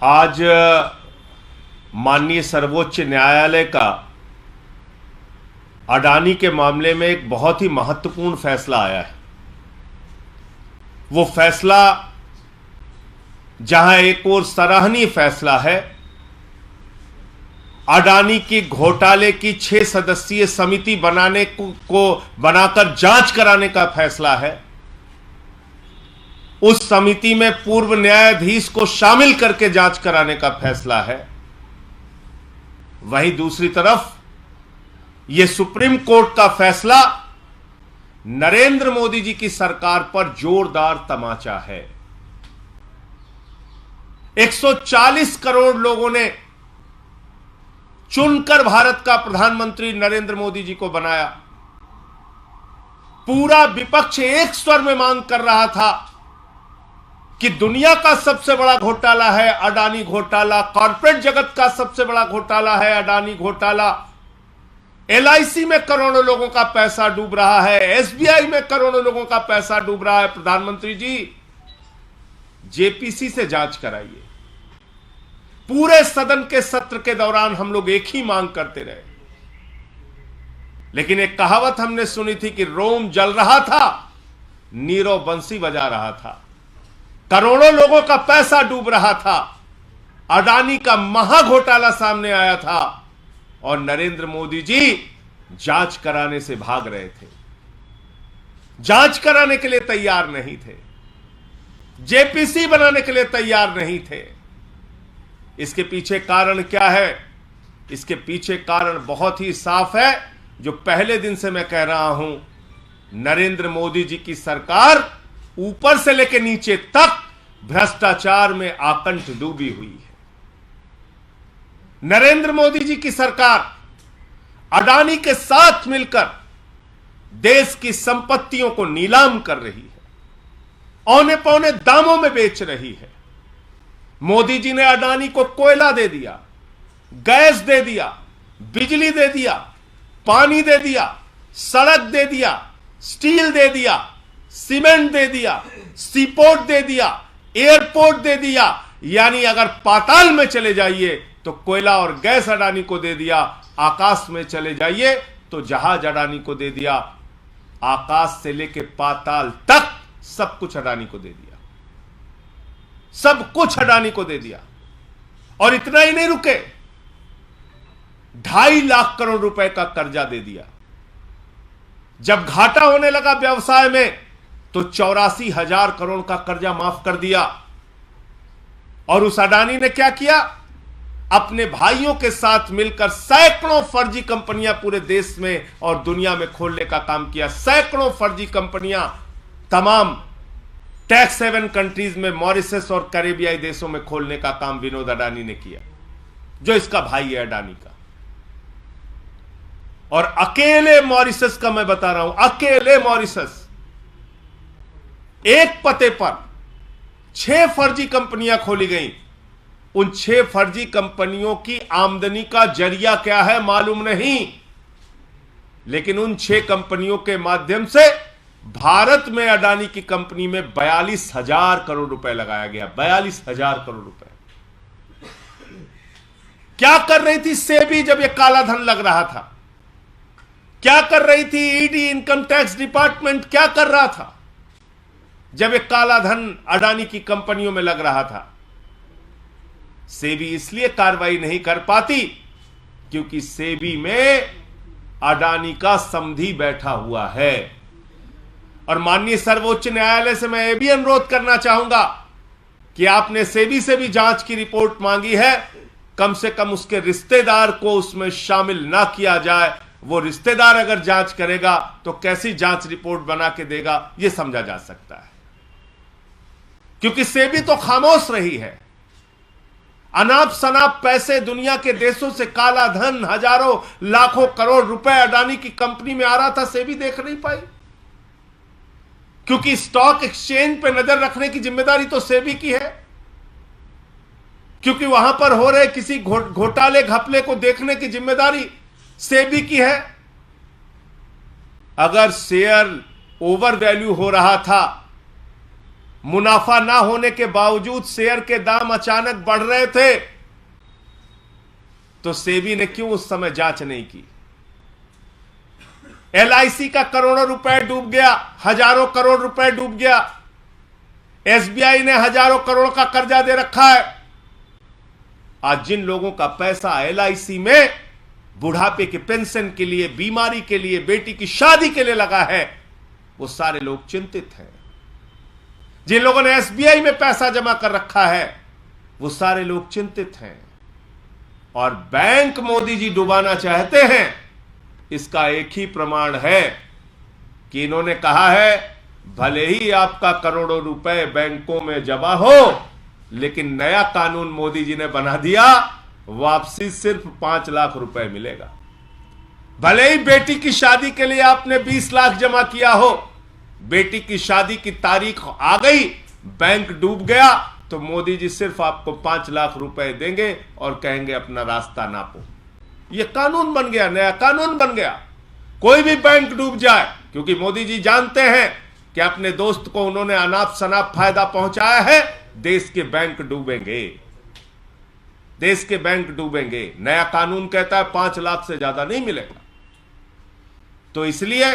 आज माननीय सर्वोच्च न्यायालय का अडानी के मामले में एक बहुत ही महत्वपूर्ण फैसला आया है। वो फैसला जहां एक ओर सराहनीय फैसला है, अडानी की घोटाले की 6 सदस्यीय समिति बनाकर जांच कराने का फैसला है। उस समिति में पूर्व न्यायाधीश को शामिल करके जांच कराने का फैसला है। वहीं दूसरी तरफ यह सुप्रीम कोर्ट का फैसला नरेंद्र मोदी जी की सरकार पर जोरदार तमाचा है। 140 करोड़ लोगों ने चुनकर भारत का प्रधानमंत्री नरेंद्र मोदी जी को बनाया। पूरा विपक्ष एक स्वर में मांग कर रहा था कि दुनिया का सबसे बड़ा घोटाला है अडानी घोटाला, कॉर्पोरेट जगत का सबसे बड़ा घोटाला है अडानी घोटाला। LIC में करोड़ों लोगों का पैसा डूब रहा है, SBI में करोड़ों लोगों का पैसा डूब रहा है। प्रधानमंत्री जी, JPC से जांच कराइए। पूरे सदन के सत्र के दौरान हम लोग एक ही मांग करते रहे, लेकिन एक कहावत हमने सुनी थी कि रोम जल रहा था, नीरव बंसी बजा रहा था। करोड़ों लोगों का पैसा डूब रहा था, अडानी का महाघोटाला सामने आया था और नरेंद्र मोदी जी जांच कराने से भाग रहे थे, जांच कराने के लिए तैयार नहीं थे, JPC बनाने के लिए तैयार नहीं थे। इसके पीछे कारण क्या है? इसके पीछे कारण बहुत ही साफ है, जो पहले दिन से मैं कह रहा हूं। नरेंद्र मोदी जी की सरकार ऊपर से लेकर नीचे तक भ्रष्टाचार में आकंठ डूबी हुई है। नरेंद्र मोदी जी की सरकार अडानी के साथ मिलकर देश की संपत्तियों को नीलाम कर रही है, औने पौने दामों में बेच रही है। मोदी जी ने अडानी को कोयला दे दिया, गैस दे दिया, बिजली दे दिया, पानी दे दिया, सड़क दे दिया, स्टील दे दिया, सीमेंट दे दिया, सीपोर्ट दे दिया, एयरपोर्ट दे दिया। यानी अगर पाताल में चले जाइए तो कोयला और गैस अडानी को दे दिया, आकाश में चले जाइए तो जहाज अडानी को दे दिया, आकाश से लेकर पाताल तक सब कुछ अडानी को दे दिया, सब कुछ अडानी को दे दिया। और इतना ही नहीं रुके, 2.5 लाख करोड़ रुपए का कर्जा दे दिया। जब घाटा होने लगा व्यवसाय में तो 84,000 करोड़ का कर्जा माफ कर दिया। और उस अडानी ने क्या किया? अपने भाइयों के साथ मिलकर सैकड़ों फर्जी कंपनियां पूरे देश में और दुनिया में खोलने का काम किया। सैकड़ों फर्जी कंपनियां तमाम टैक्स हेवन कंट्रीज में, मॉरिशस और कैरेबियाई देशों में खोलने का काम विनोद अडानी ने किया, जो इसका भाई है अडानी का। और अकेले मॉरिशस का मैं बता रहा हूं, अकेले मॉरिशस एक पते पर 6 फर्जी कंपनियां खोली गई। उन 6 फर्जी कंपनियों की आमदनी का जरिया क्या है मालूम नहीं, लेकिन उन 6 कंपनियों के माध्यम से भारत में अडानी की कंपनी में 42,000 करोड़ रुपए लगाया गया। 42,000 करोड़ रुपए क्या कर रही थी सेबी जब यह काला धन लग रहा था? क्या कर रही थी ED, इनकम टैक्स डिपार्टमेंट क्या कर रहा था जब यह काला धन अडानी की कंपनियों में लग रहा था? सेबी इसलिए कार्रवाई नहीं कर पाती क्योंकि सेबी में अडानी का समधी बैठा हुआ है। और माननीय सर्वोच्च न्यायालय से मैं यह भी अनुरोध करना चाहूंगा कि आपने सेबी से भी जांच की रिपोर्ट मांगी है, कम से कम उसके रिश्तेदार को उसमें शामिल ना किया जाए। वो रिश्तेदार अगर जांच करेगा तो कैसी जांच रिपोर्ट बना के देगा, यह समझा जा सकता है। क्योंकि सेबी तो खामोश रही है। अनाप शनाप पैसे दुनिया के देशों से काला धन हजारों लाखों करोड़ रुपए अडानी की कंपनी में आ रहा था, सेबी देख नहीं पाई। क्योंकि स्टॉक एक्सचेंज पे नजर रखने की जिम्मेदारी तो सेबी की है, क्योंकि वहां पर हो रहे किसी घोटाले घपले को देखने की जिम्मेदारी सेबी की है। अगर शेयर ओवर वैल्यू हो रहा था मुनाफा ना होने के बावजूद शेयर के दाम अचानक बढ़ रहे थे, तो सेबी ने क्यों उस समय जांच नहीं की? एलआईसी का करोड़ों रुपए डूब गया, हजारों करोड़ रुपए डूब गया। एसबीआई ने हजारों करोड़ का कर्जा दे रखा है। आज जिन लोगों का पैसा एलआईसी में बुढ़ापे के पेंशन के लिए, बीमारी के लिए, बेटी की शादी के लिए लगा है, वो सारे लोग चिंतित हैं। जिन लोगों ने एसबीआई में पैसा जमा कर रखा है, वो सारे लोग चिंतित हैं। और बैंक मोदी जी डुबाना चाहते हैं, इसका एक ही प्रमाण है कि इन्होंने कहा है भले ही आपका करोड़ों रुपए बैंकों में जमा हो, लेकिन नया कानून मोदी जी ने बना दिया, वापसी सिर्फ 5 लाख रुपए मिलेगा। भले ही बेटी की शादी के लिए आपने 20 लाख जमा किया हो, बेटी की शादी की तारीख आ गई, बैंक डूब गया, तो मोदी जी सिर्फ आपको 5 लाख रुपए देंगे और कहेंगे अपना रास्ता नापो। यह कानून बन गया, नया कानून बन गया। कोई भी बैंक डूब जाए, क्योंकि मोदी जी जानते हैं कि अपने दोस्त को उन्होंने अनाप शनाप फायदा पहुंचाया है, देश के बैंक डूबेंगे, देश के बैंक डूबेंगे। नया कानून कहता है 5 लाख से ज्यादा नहीं मिलेगा। तो इसलिए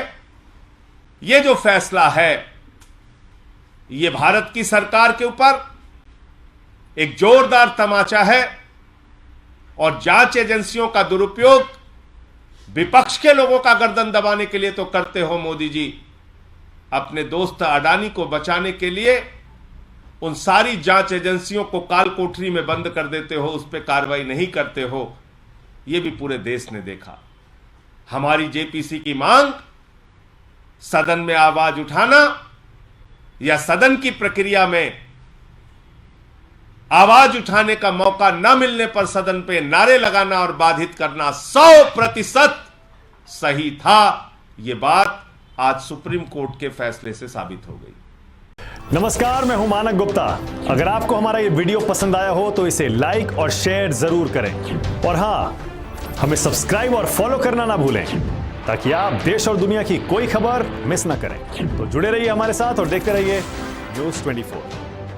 यह जो फैसला है, यह भारत की सरकार के ऊपर एक जोरदार तमाचा है। और जांच एजेंसियों का दुरुपयोग विपक्ष के लोगों का गर्दन दबाने के लिए तो करते हो मोदी जी, अपने दोस्त अडानी को बचाने के लिए उन सारी जांच एजेंसियों को काल कोठरी में बंद कर देते हो, उस पर कार्रवाई नहीं करते हो। यह भी पूरे देश ने देखा। हमारी जेपीसी की मांग, सदन में आवाज उठाना या सदन की प्रक्रिया में आवाज उठाने का मौका न मिलने पर सदन पे नारे लगाना और बाधित करना 100% सही था। यह बात आज सुप्रीम कोर्ट के फैसले से साबित हो गई। नमस्कार, मैं हूं मानक गुप्ता। अगर आपको हमारा ये वीडियो पसंद आया हो तो इसे लाइक और शेयर जरूर करें, और हां, हमें सब्सक्राइब और फॉलो करना ना भूलें, ताकि आप देश और दुनिया की कोई खबर मिस ना करें। तो जुड़े रहिए हमारे साथ और देखते रहिए News 24।